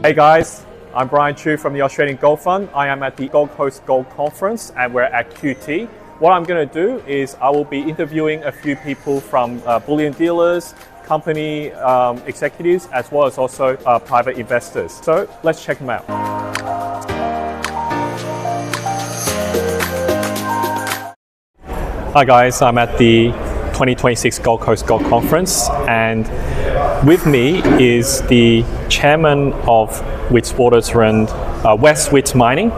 Hey guys, I'm Brian Chu from the Australian Gold Fund. I am at the Gold Coast Gold Conference and we're at QT. What I'm going to do is I will be interviewing a few people from bullion dealers, company executives, as well as also private investors. So let's check them out. Hi guys, I'm at the 2026 Gold Coast Gold Conference, and with me is the chairman of Witwatersrand West Wits Mining.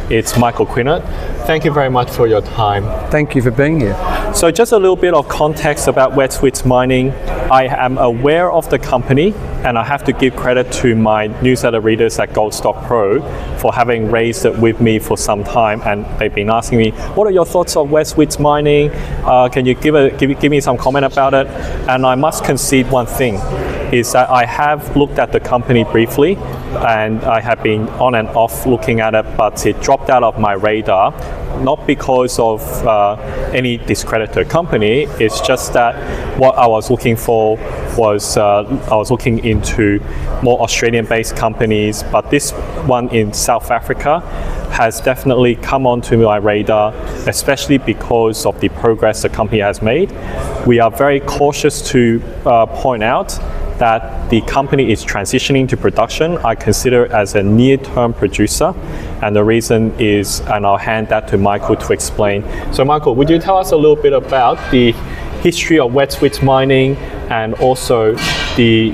It's Michael Quinnett. Thank you very much for your time. Thank you for being here. So just a little bit of context about West Wits Mining. I am aware of the company, and I have to give credit to my newsletter readers at Gold Stock Pro for having raised it with me for some time, and they've been asking me, what are your thoughts on West Wits Mining? Can you give me some comment about it? And I must concede one thing, is that I have looked at the company briefly, and I have been on and off looking at it, but it dropped out of my radar, not because of any discredited company. It's just that what I was looking for was I was looking into more Australian-based companies, but this one in South Africa has definitely come onto my radar, especially because of the progress the company has made. We are very cautious to point out that the company is transitioning to production. I consider it as a near-term producer, and the reason is, and I'll hand that to Michael to explain. So Michael, would you tell us a little bit about the history of West Wits Mining and also the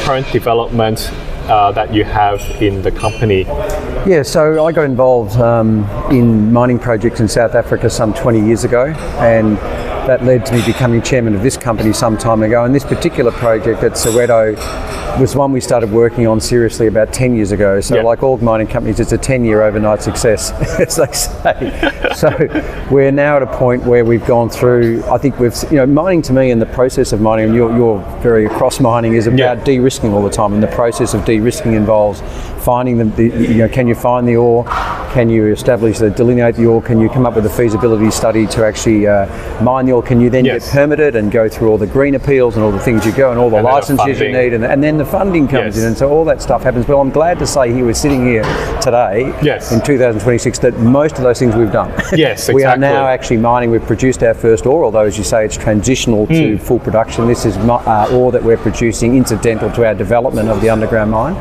current development that you have in the company? Yeah, so I got involved in mining projects in South Africa some 20 years ago, and that led to me becoming chairman of this company some time ago. And this particular project at Soweto was one we started working on seriously about 10 years ago. So like all mining companies, it's a 10-year overnight success, as they say. So we're now at a point where we've gone through, I think mining to me and the process of mining, and you're very across mining, is about de-risking all the time. And the process of de-risking involves finding can you find the ore? Can you delineate the ore? Can you come up with a feasibility study to actually mine the ore? Can you then get permitted and go through all the green appeals and all the things you go and all the licenses you need, and then the funding comes in, and so all that stuff happens. Well, I'm glad to say we're sitting here today in 2026 that most of those things we've done. Yes, exactly. We are now actually mining. We've produced our first ore, although as you say it's transitional to full production. This is ore that we're producing incidental to our development of the underground mine.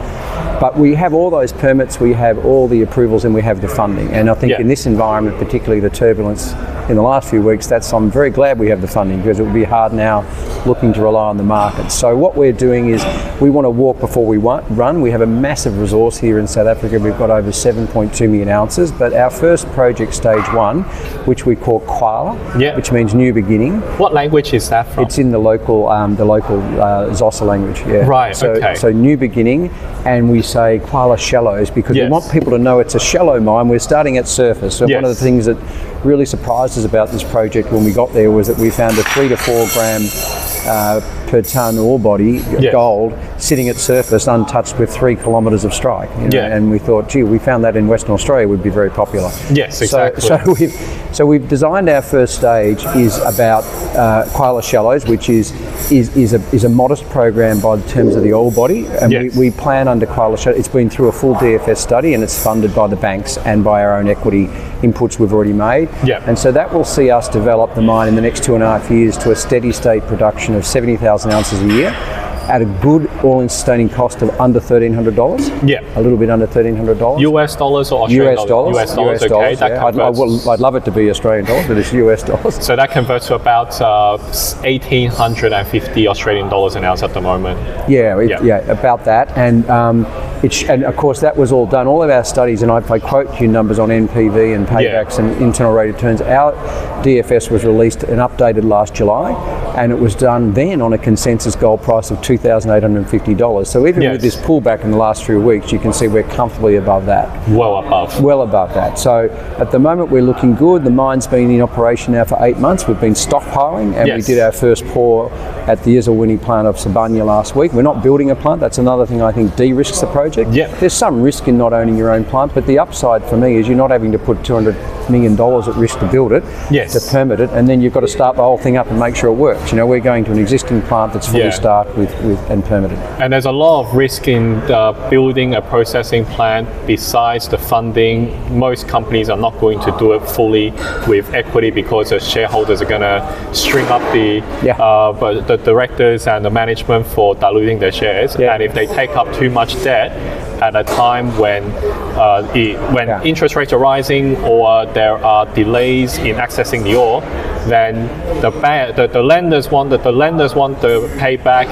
But we have all those permits, we have all the approvals, and we have the funding. And I think in this environment, particularly the turbulence in the last few weeks, I'm very glad we have the funding, because it would be hard now looking to rely on the market. So what we're doing is we want to walk before we run. We have a massive resource here in South Africa. We've got over 7.2 million ounces, but our first project, stage 1, which we call Kwala, which means new beginning. What language is that from? It's in the local Xhosa language. Right, So new beginning, and we say Kwala shallows because we want people to know it's a shallow mine. We're starting at surface. So one of the things that really surprised us about this project when we got there was that we found a 3 to 4 gram per tonne ore body of gold sitting at surface untouched with 3 kilometres of strike. And we thought, gee, we found that in Western Australia would be very popular. Yes, exactly. So we've designed our first stage is about Kwala Shallows, which is a modest program by the terms of the ore body, and we plan under Kwala Shallows. It's been through a full DFS study, and it's funded by the banks and by our own equity inputs we've already made. And so that will see us develop the mine in the next 2.5 years to a steady state production of 70,000 ounces a year at a good all-in sustaining cost of under $1,300. A little bit under $1,300. US dollars or Australian dollars? US dollars, okay. I'd love it to be Australian dollars, but it's US dollars. So that converts to about 1,850 Australian dollars an ounce at the moment. About that. And and of course that was all done. All of our studies, and I quote you numbers on NPV and paybacks and internal rate of returns. Our DFS was released and updated last July, and it was done then on a consensus gold price of $2,850. So even with this pullback in the last few weeks, you can see we're comfortably above that. Well above that. So at the moment we're looking good. The mine's been in operation now for 8 months. We've been stockpiling, and we did our first pour at the Izulwini plant of Sibanye last week. We're not building a plant. That's another thing I think de-risks the project. There's some risk in not owning your own plant, but the upside for me is you're not having to put $200 million at risk to build it, Yes. to permit it, and then you've got to start the whole thing up and make sure it works. You know, we're going to an existing plant that's fully staffed with and permitted. And there's a lot of risk in building a processing plant besides the funding. Most companies are not going to do it fully with equity because the shareholders are going to string up but the directors and the management for diluting their shares. Yeah. And if they take up too much debt at a time when interest rates are rising or there are delays in accessing the ore, then the lenders want the payback,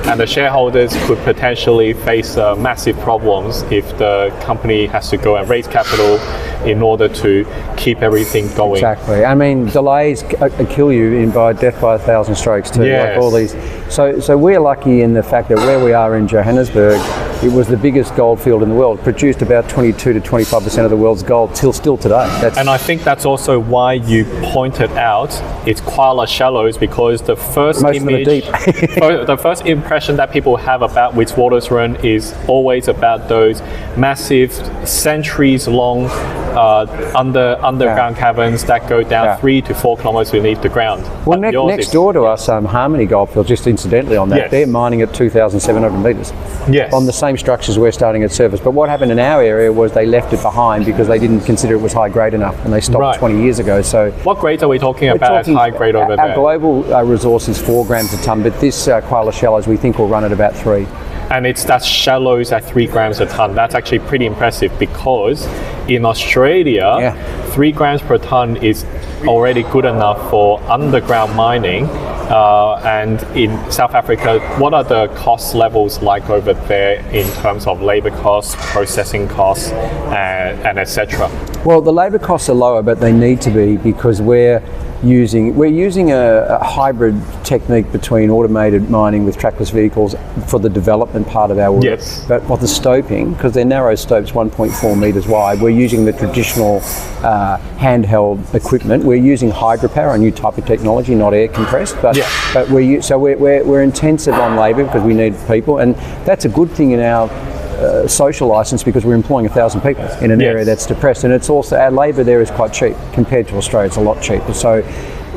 and the shareholders could potentially face massive problems if the company has to go and raise capital in order to keep everything going. Exactly. I mean, delays kill you by death by 1,000 strokes too. Yes. Like all these. So we're lucky in the fact that where we are in Johannesburg, it was the biggest gold field in the world. Produced about 22 to 25% of the world's gold till still today. And I think that's also why you pointed out it's Kuala Shallows, because the first image, the first impression that people have about Witwatersrand is always about those massive, centuries-long underground caverns that go down 3 to 4 kilometers beneath the ground. Well, next door to us, Harmony Goldfield, just incidentally on that, they're mining at 2,700 metres. Yes. On the same structures we're starting at surface. But what happened in our area was they left it behind because they didn't consider it was high grade enough, and they stopped 20 years ago. So what grades are we talking about as high grade over there? Our global resource is 4 grams a tonne, but this Kuala Shallows we think will run at about 3. And that's shallows at 3 grams a tonne. That's actually pretty impressive, because in Australia, 3 grams per tonne is already good enough for underground mining. And in South Africa, what are the cost levels like over there in terms of labour costs, processing costs, and etc.? Well, the labour costs are lower, but they need to be, because we're using a hybrid technique between automated mining with trackless vehicles for the development part of our work. Yes. But for the stoping, because they're narrow stopes 1.4 metres wide, we're using the traditional handheld equipment. We're using hydropower, a new type of technology, not air compressed. But we're intensive on labour because we need people, and that's a good thing in our social license, because we're employing 1,000 people in an area that's depressed, and it's also our labour there is quite cheap compared to Australia. It's a lot cheaper. So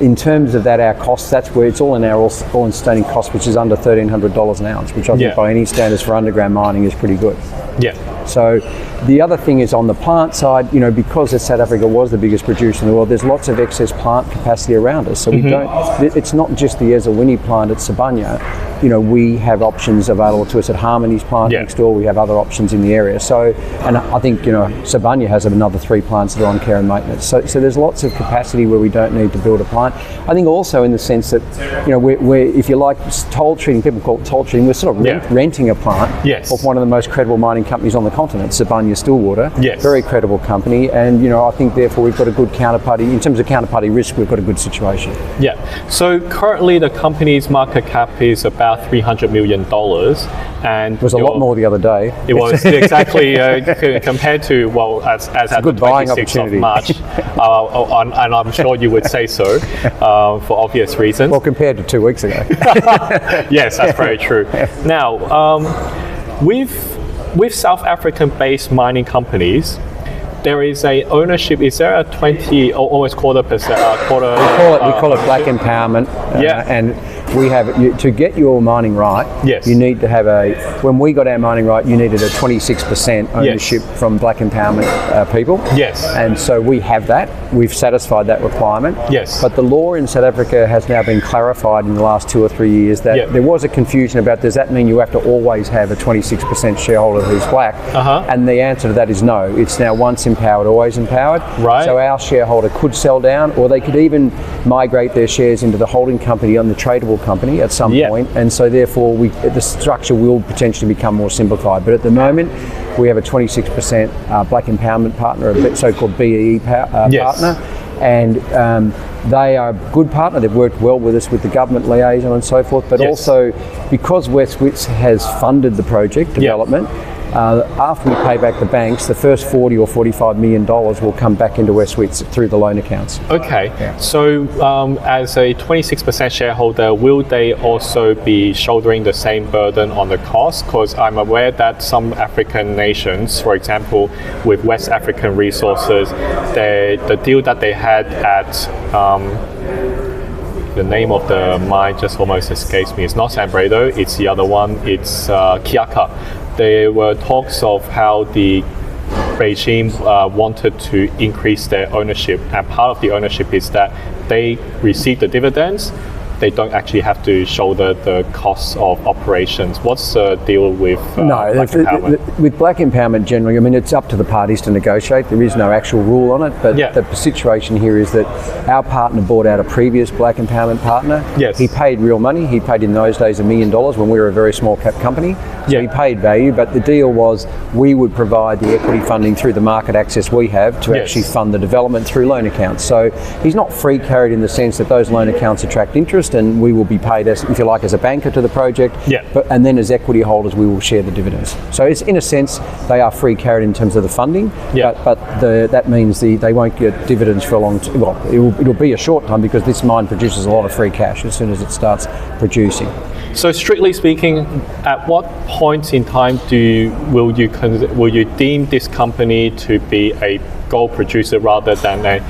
in terms of that, our costs, that's where it's all in our all-in sustaining cost, which is under $1,300 an ounce, which I think by any standards for underground mining is pretty good. So the other thing is on the plant side, you know, because South Africa was the biggest producer in the world, there's lots of excess plant capacity around us. So we don't, it's not just the Ezawini plant at Sibanye. You know, we have options available to us at Harmony's plant next door. We have other options in the area. So, and I think, you know, Sibanye has another 3 plants that are on care and maintenance. So there's lots of capacity where we don't need to build a plant. I think also in the sense that, you know, we're if you like, toll treating, people call it toll treating, we're sort of renting a plant off one of the most credible mining companies on the continent, Sibanye Stillwater. Very credible company, and, you know, I think therefore we've got a good counterparty. In terms of counterparty risk, we've got a good situation. So currently the company's market cap is about $300 million, and it was a lot more the other day. It was exactly compared to, well, as at the 26th of March, and I'm sure you would say so for obvious reasons. Well, compared to 2 weeks ago. Yes, that's very true. Now, with South African-based mining companies, there is a ownership. Is there a 20 or almost quarter percent? We call it black empowerment. And we have to get your mining right. You need to have when we got our mining right, you needed a 26% ownership from black empowerment people. And so we have that. We've satisfied that requirement. But the law in South Africa has now been clarified in the last 2 or 3 years that there was a confusion about, does that mean you have to always have a 26% shareholder who's black? And the answer to that is no. It's now once empowered, always empowered. So our shareholder could sell down, or they could even migrate their shares into the holding company on the tradable company at some point, and so therefore the structure will potentially become more simplified. But at the moment, we have a 26% black empowerment partner, a so-called BEE partner, and they are a good partner. They've worked well with us with the government liaison and so forth, but also because West Wits has funded the project development, After we pay back the banks, the first $40 or $45 million will come back into West Wits through the loan accounts. Okay, so as a 26% shareholder, will they also be shouldering the same burden on the cost? Because I'm aware that some African nations, for example, with West African Resources, the deal that they had at the name of the mine just almost escapes me. It's not San Bredo, it's the other one, it's Kiaka. There were talks of how the regime wanted to increase their ownership, and part of the ownership is that they receive the dividends, they don't actually have to shoulder the costs of operations. What's the deal with Black Empowerment? With Black Empowerment generally, I mean, it's up to the parties to negotiate. There is no actual rule on it, but the situation here is that our partner bought out a previous Black Empowerment partner. Yes. He paid real money. He paid in those days $1 million when we were a very small cap company. So he paid value, but the deal was we would provide the equity funding through the market access we have to actually fund the development through loan accounts. So he's not free carried in the sense that those loan accounts attract interest, and we will be paid as, if you like, as a banker to the project. And then as equity holders, we will share the dividends. So it's, in a sense, they are free carried in terms of the funding. But that means they won't get dividends for a long time. Well, it'll be a short time because this mine produces a lot of free cash as soon as it starts producing. So strictly speaking, at what point in time will you deem this company to be a gold producer rather than a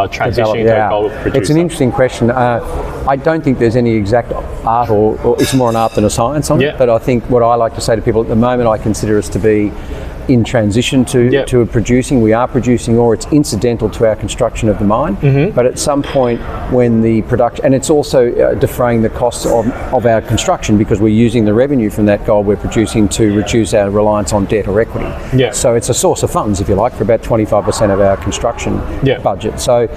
transitioning to a gold producer? It's an interesting question. I don't think there's any exact art, or it's more an art than a science on it. But I think what I like to say to people at the moment, I consider us to be in transition to producing. We are producing ore. It's incidental to our construction of the mine. But at some point when the production, and it's also defraying the costs of our construction because we're using the revenue from that gold we're producing to reduce our reliance on debt or equity. So it's a source of funds, if you like, for about 25% of our construction budget. So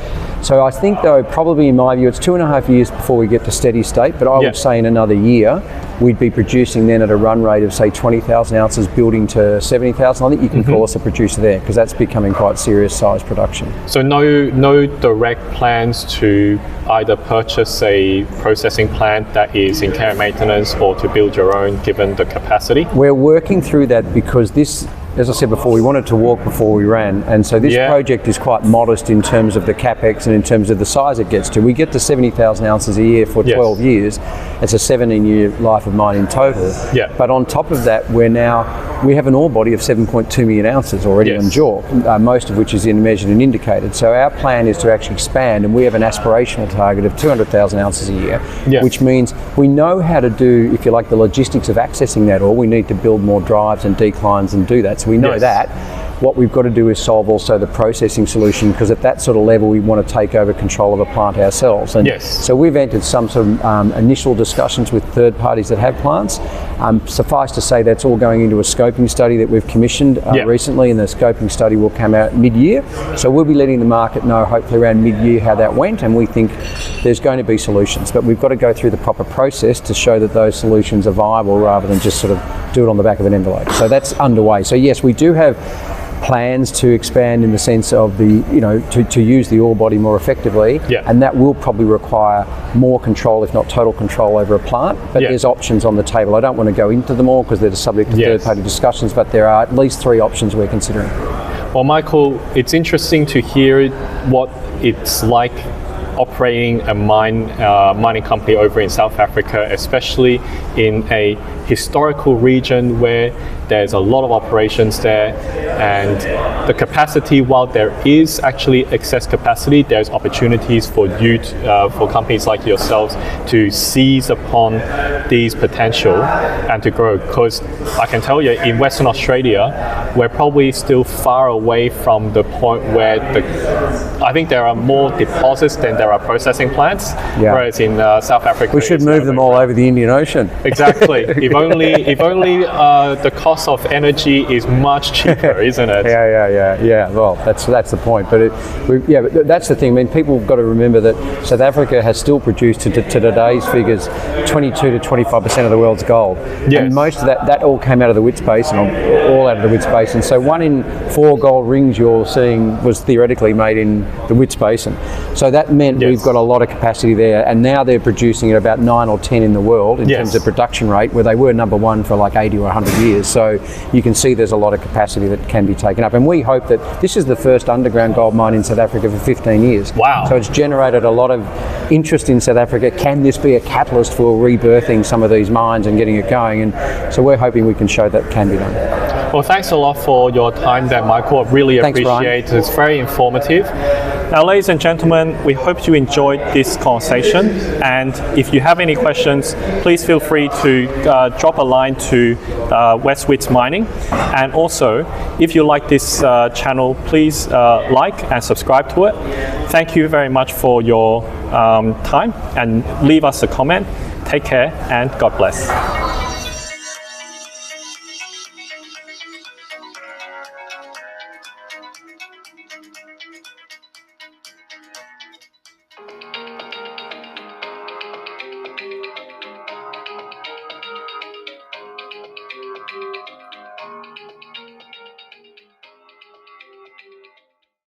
I think, though, probably in my view, it's 2.5 years before we get to steady state, but I would say in another year, we'd be producing then at a run rate of, say, 20,000 ounces building to 70,000. I think you can call us a producer there because that's becoming quite serious size production. So no direct plans to either purchase a processing plant that is in care and maintenance or to build your own given the capacity? We're working through that because this, as I said before, we wanted to walk before we ran, and so this project is quite modest in terms of the capex and in terms of the size it gets to. We get to 70,000 ounces a year for 12 years. It's a 17-year life of mine in total. But on top of that, we have an ore body of 7.2 million ounces already on JORC, most of which is in measured and indicated. So our plan is to actually expand, and we have an aspirational target of 200,000 ounces a year, which means we know how to do, if you like, the logistics of accessing that ore. We need to build more drives and declines and do that. So we know that. What we've got to do is solve also the processing solution, because at that sort of level we want to take over control of a plant ourselves. And so we've entered some sort of initial discussions with third parties that have plants. Suffice to say that's all going into a scoping study that we've commissioned recently, and the scoping study will come out mid-year. So we'll be letting the market know hopefully around mid-year how that went, and we think there's going to be solutions. But we've got to go through the proper process to show that those solutions are viable rather than just sort of do it on the back of an envelope. So that's underway. So yes, we do have plans to expand in the sense of to use the ore body more effectively, and that will probably require more control, if not total control, over a plant. But there's options on the table. I don't want to go into them all because they're subject to third-party discussions, but there are at least 3 options we're considering. Well, Michael, it's interesting to hear what it's like operating a mining company over in South Africa, especially in a historical region where there's a lot of operations there, and the capacity, while there is actually excess capacity, there's opportunities for you for companies like yourselves to seize upon these potential and to grow. Because I can tell you, in Western Australia, we're probably still far away from the point where I think there are more deposits than there are processing plants, whereas in South Africa, we should move them all over the Indian Ocean. Exactly. If only the cost of energy is much cheaper, isn't it? Yeah. Well, that's the point. But but that's the thing. I mean, people have got to remember that South Africa has still produced to today's figures 22 to 25% of the world's gold, and most of that all came out of the Wits Basin, all out of the Wits Basin. So 1 in 4 gold rings you're seeing was theoretically made in the Wits Basin. So that meant we've got a lot of capacity there, and now they're producing at about 9 or 10 in the world in terms of production rate, where they were number 1 for like 80 or 100 years. So So you can see there's a lot of capacity that can be taken up. And we hope that this is the first underground gold mine in South Africa for 15 years. Wow. So it's generated a lot of interest in South Africa. Can this be a catalyst for rebirthing some of these mines and getting it going? And so we're hoping we can show that can be done. Well, thanks a lot for your time there, Michael. I really appreciate it. It's very informative. Now, ladies and gentlemen, we hope you enjoyed this conversation. And if you have any questions, please feel free to drop a line to West Wits Mining. And also, if you like this channel, please like and subscribe to it. Thank you very much for your time, and leave us a comment. Take care and God bless.